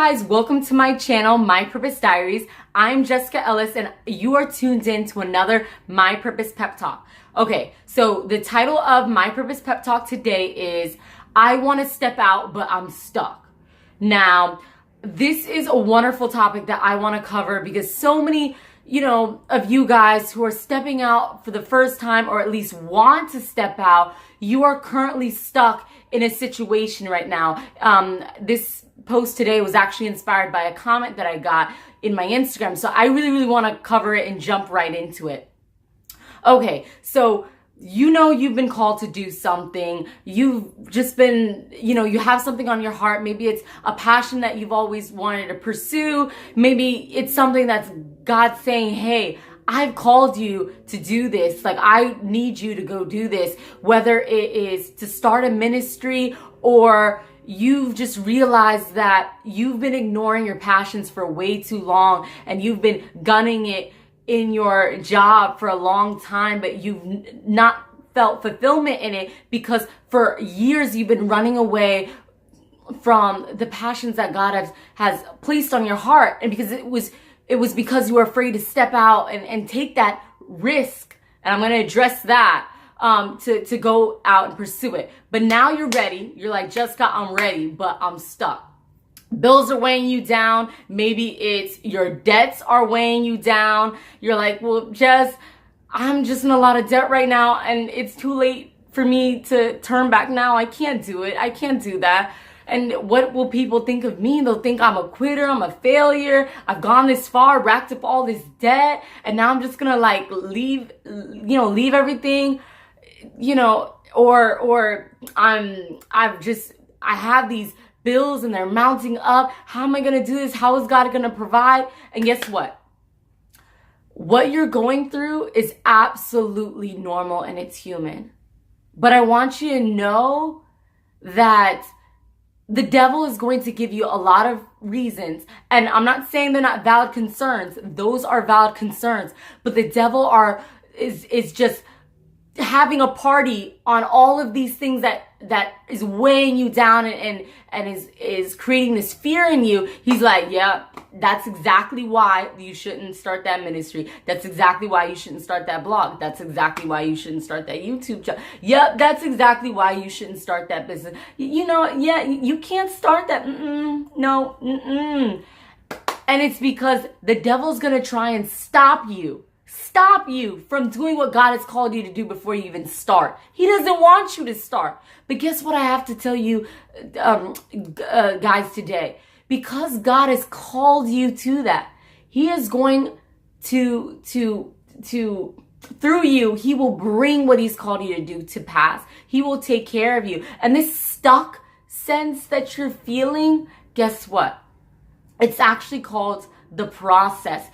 guys, welcome to my channel, My Purpose Diaries. I'm Jessica Ellis and you are tuned in to another My Purpose Pep Talk. Okay, so the title of My Purpose Pep Talk today is I want to step out, but I'm stuck. Now, this is a wonderful topic that I want to cover because so many, of you guys who are stepping out for the first time or at least want to step out, you are currently stuck in a situation right now. This post today was actually inspired by a comment that I got in my Instagram. So I really want to cover it and jump right into it. Okay, so you've been called to do something. You've just been, you have something on your heart. Maybe it's a passion that you've always wanted to pursue. Maybe it's something that's God saying, hey, I've called you to do this. Like, I need you to go do this. Whether it is to start a ministry or you've just realized that you've been ignoring your passions for way too long and you've been gunning it in your job for a long time, but you've not felt fulfillment in it because for years you've been running away from the passions that God has placed on your heart. And because it was because you were afraid to step out and take that risk. And I'm going to address that, to go out and pursue it. But now you're ready. You're like, Jessica, I'm ready, but I'm stuck. Bills are weighing you down. Maybe it's your debts are weighing you down. You're like, well, Jess, I'm just in a lot of debt right now and it's too late for me to turn back now. I can't do it. I can't do that. And what will people think of me? They'll think I'm a quitter, I'm a failure. I've gone this far, racked up all this debt, and now I'm just gonna leave everything, or I have these bills and they're mounting up. How am I gonna do this? How is God gonna provide? And guess what? What you're going through is absolutely normal and it's human. But I want you to know that the devil is going to give you a lot of reasons. And I'm not saying they're not valid concerns. Those are valid concerns. But the devil is just having a party on all of these things that is weighing you down and is creating this fear in you. He's like, yeah, that's exactly why you shouldn't start that ministry. That's exactly why you shouldn't start that blog. That's exactly why you shouldn't start that YouTube channel. Yep, that's exactly why you shouldn't start that business. You can't start that. No. And it's because the devil's going to try and stop you from doing what God has called you to do before you even start. He doesn't want you to start. But guess what I have to tell you, guys, today? Because God has called you to that, He is going to through you, He will bring what He's called you to do to pass. He will take care of you. And this stuck sense that you're feeling, guess what? It's actually called the process.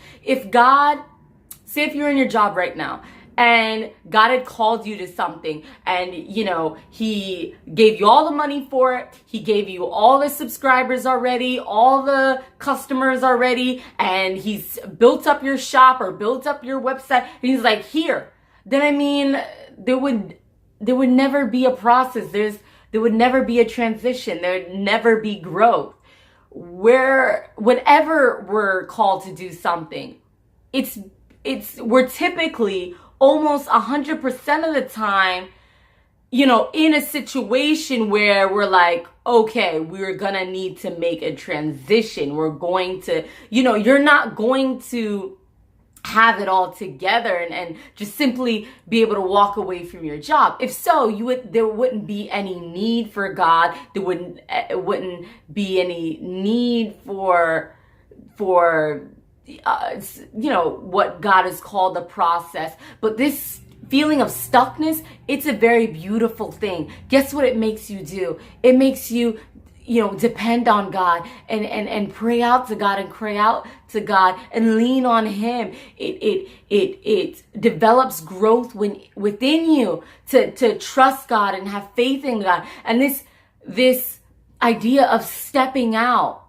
Say if you're in your job right now and God had called you to something and, He gave you all the money for it. He gave you all the subscribers already, all the customers already, and He's built up your shop or built up your website. And He's like, here. Then, there would never be a process. There would never be a transition. There'd never be growth. Whenever we're called to do something, we're typically almost 100% of the time, in a situation where we're like, okay, we're gonna need to make a transition. We're going to, you're not going to have it all together and just simply be able to walk away from your job. If so, there wouldn't be any need for God. There wouldn't be any need for what God has called the process. But this feeling of stuckness, it's a very beautiful thing. Guess what it makes you do? It makes you, depend on God and pray out to God and cry out to God and lean on Him. It develops growth within you to trust God and have faith in God. And this idea of stepping out,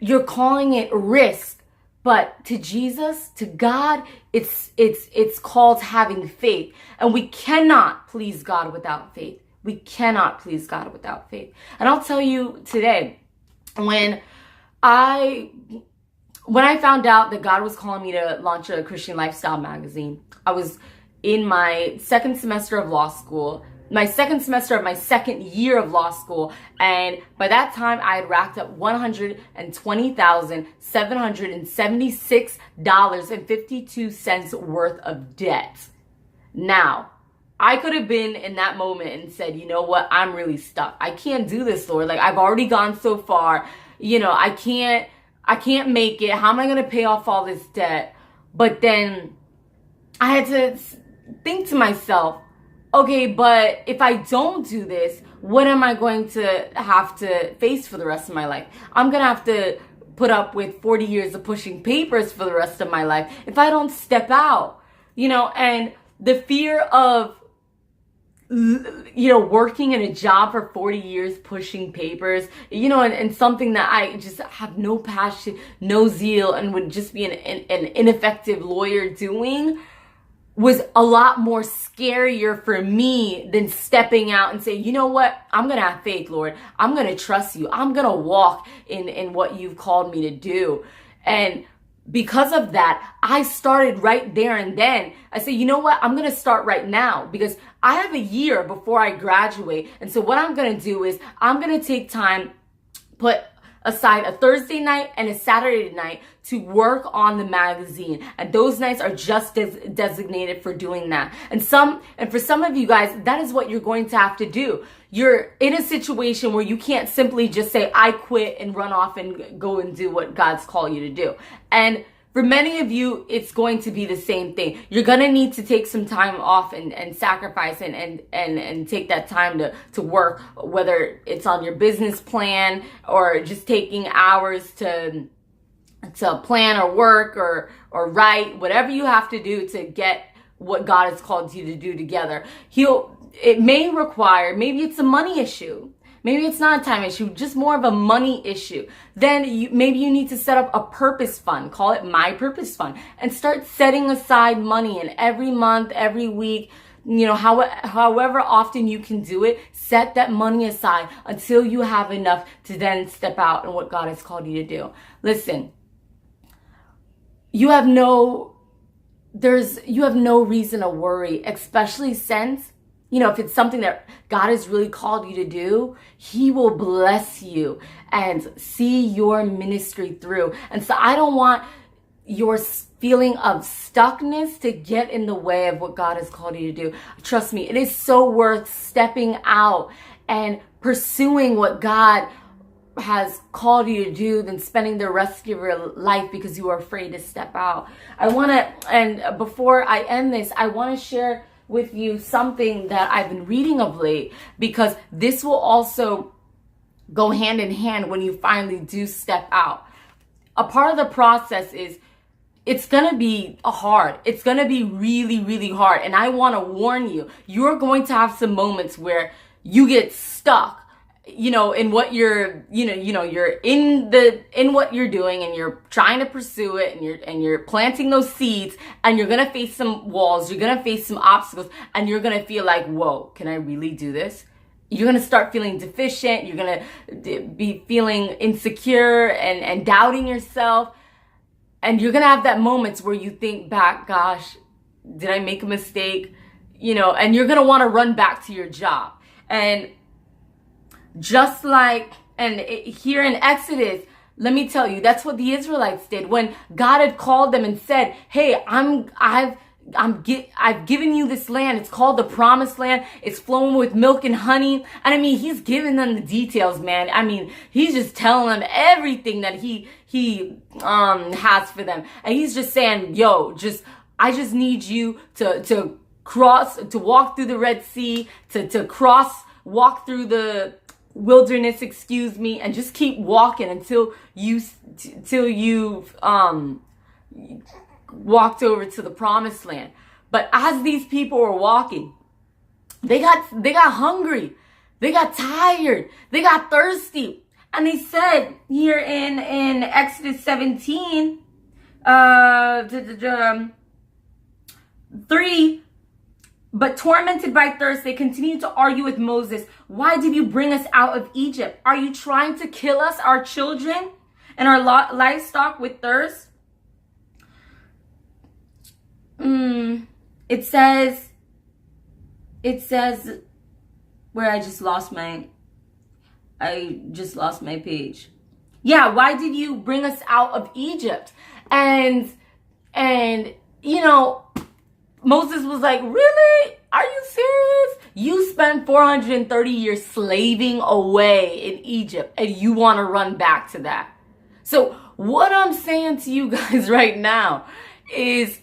you're calling it risk, but to Jesus, to God, it's called having faith. And we cannot please God without faith. We cannot please God without faith. And I'll tell you today, when I found out that God was calling me to launch a Christian lifestyle magazine, I was in my second semester of law school, my second semester of my second year of law school. And by that time, I had racked up $120,776.52 worth of debt. Now, I could have been in that moment and said, you know what? I'm really stuck. I can't do this, Lord. Like, I've already gone so far. You know, I can't make it. How am I going to pay off all this debt? But then I had to think to myself, okay, but if I don't do this, what am I going to have to face for the rest of my life? I'm going to have to put up with 40 years of pushing papers for the rest of my life if I don't step out, you know, and the fear of, you know, working in a job for 40 years, pushing papers, you know, and something that I just have no passion, no zeal, and would just be an ineffective lawyer doing, was a lot more scarier for me than stepping out and say, you know what, I'm going to have faith, Lord. I'm going to trust you. I'm going to walk in what you've called me to do. And because of that, I started right there and then. I said, you know what, I'm going to start right now because I have a year before I graduate. And so what I'm going to do is I'm going to take time, put aside a Thursday night and a Saturday night to work on the magazine. And those nights are just designated for doing that. And for some of you guys, that is what you're going to have to do. You're in a situation where you can't simply just say, I quit and run off and go and do what God's called you to do. And for many of you, it's going to be the same thing. You're going to need to take some time off and sacrifice and take that time to work, whether it's on your business plan or just taking hours to plan or work or write, whatever you have to do to get what God has called you to do together. It may require, maybe it's a money issue. Maybe it's not a time issue, just more of a money issue. Then maybe you need to set up a purpose fund. Call it My Purpose Fund. And start setting aside money. And every month, every week, you know, however often you can do it, set that money aside until you have enough to then step out in what God has called you to do. Listen, you have no reason to worry, especially since, you know, if it's something that God has really called you to do, He will bless you and see your ministry through. And so I don't want your feeling of stuckness to get in the way of what God has called you to do. Trust me, it is so worth stepping out and pursuing what God has called you to do than spending the rest of your life because you are afraid to step out. And before I end this, I want to share with you something that I've been reading of late, because this will also go hand in hand when you finally do step out. A part of the process is it's going to be hard. It's going to be really, really hard. And I want to warn you, you're going to have some moments where you get stuck, you know, in what you're, you're in what you're doing and you're trying to pursue it and you're planting those seeds, and you're going to face some walls. You're going to face some obstacles, and you're going to feel like, whoa, can I really do this? You're going to start feeling deficient. You're going to be feeling insecure and doubting yourself. And you're going to have that moments where you think back, gosh, did I make a mistake? You know, and you're going to want to run back to your job. And just like, here in Exodus, let me tell you, that's what the Israelites did when God had called them and said, hey, I've given you this land. It's called the Promised Land. It's flowing with milk and honey. And I mean, He's giving them the details, man. I mean, He's just telling them everything that he has for them. And He's just saying, yo, I just need you to walk through the Red Sea, walk through the wilderness, and just keep walking until you've walked over to the Promised Land. But as these people were walking, they got hungry, they got tired, they got thirsty, and they said here in Exodus 17, 3, But tormented by thirst, they continued to argue with Moses. Why did you bring us out of Egypt? Are you trying to kill us, our children, and our livestock with thirst? It says, where I just lost my page. Yeah, why did you bring us out of Egypt? And Moses was like, really? Are you serious? You spent 430 years slaving away in Egypt and you want to run back to that. So what I'm saying to you guys right now is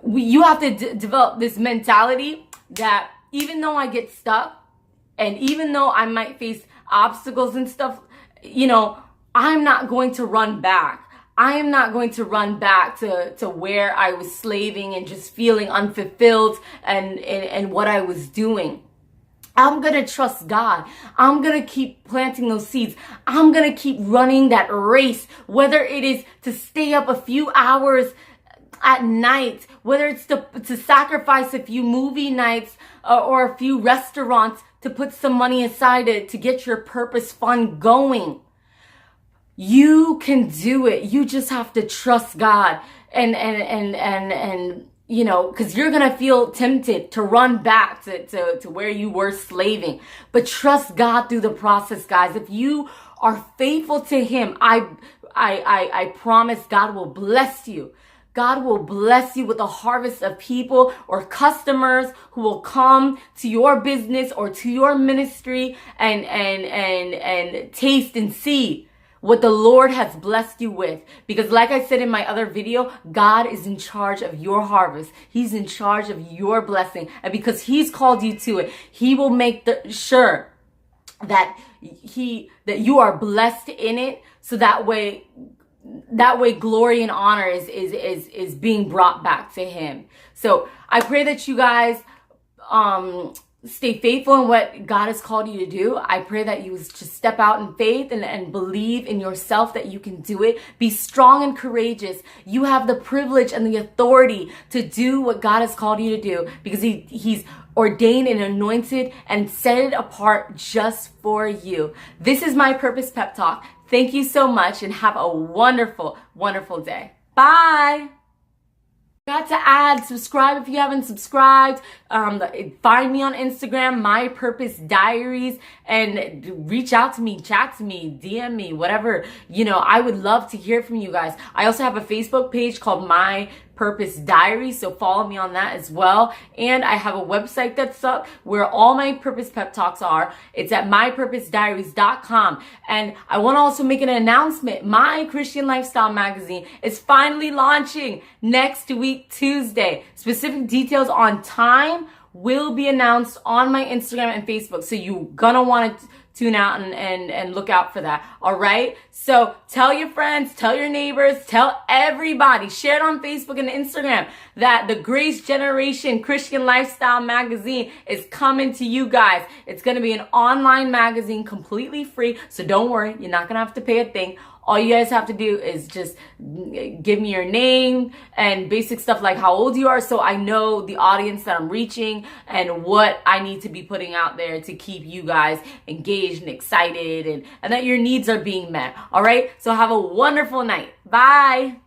you have to develop this mentality that even though I get stuck and even though I might face obstacles and stuff, I'm not going to run back. I am not going to run back to where I was slaving and just feeling unfulfilled and what I was doing. I'm going to trust God. I'm going to keep planting those seeds. I'm going to keep running that race, whether it is to stay up a few hours at night, whether it's to sacrifice a few movie nights or a few restaurants to put some money aside to get your purpose fund going. You can do it. You just have to trust God and because you're going to feel tempted to run back to where you were slaving. But trust God through the process, guys. If you are faithful to Him, I promise God will bless you. God will bless you with a harvest of people or customers who will come to your business or to your ministry and taste and see what the Lord has blessed you with. Because like I said in my other video, God is in charge of your harvest. He's in charge of your blessing. And because He's called you to it, He will make sure that you are blessed in it. So that way glory and honor is being brought back to Him. So I pray that you guys stay faithful in what God has called you to do. I pray that you just step out in faith and believe in yourself that you can do it. Be strong and courageous. You have the privilege and the authority to do what God has called you to do because He's ordained and anointed and set it apart just for you. This is My Purpose Pep Talk. Thank you so much and have a wonderful, wonderful day. Bye. Got to add, subscribe if you haven't subscribed. Find me on Instagram, My Purpose Diaries, and reach out to me, chat to me, DM me, whatever. I would love to hear from you guys. I also have a Facebook page called My Purpose Diaries, so follow me on that as well. And I have a website that's up where all my Purpose Pep Talks are. It's at mypurposediaries.com. And I want to also make an announcement. My Christian Lifestyle magazine is finally launching next week, Tuesday. Specific details on time will be announced on my Instagram and Facebook. So you're gonna want to tune out and look out for that. All right. So tell your friends, tell your neighbors, tell everybody, share it on Facebook and Instagram that the Grace Generation Christian Lifestyle magazine is coming to you guys. It's going to be an online magazine, completely free. So don't worry. You're not going to have to pay a thing. All you guys have to do is just give me your name and basic stuff like how old you are so I know the audience that I'm reaching and what I need to be putting out there to keep you guys engaged and excited and that your needs are being met. All right? So have a wonderful night. Bye.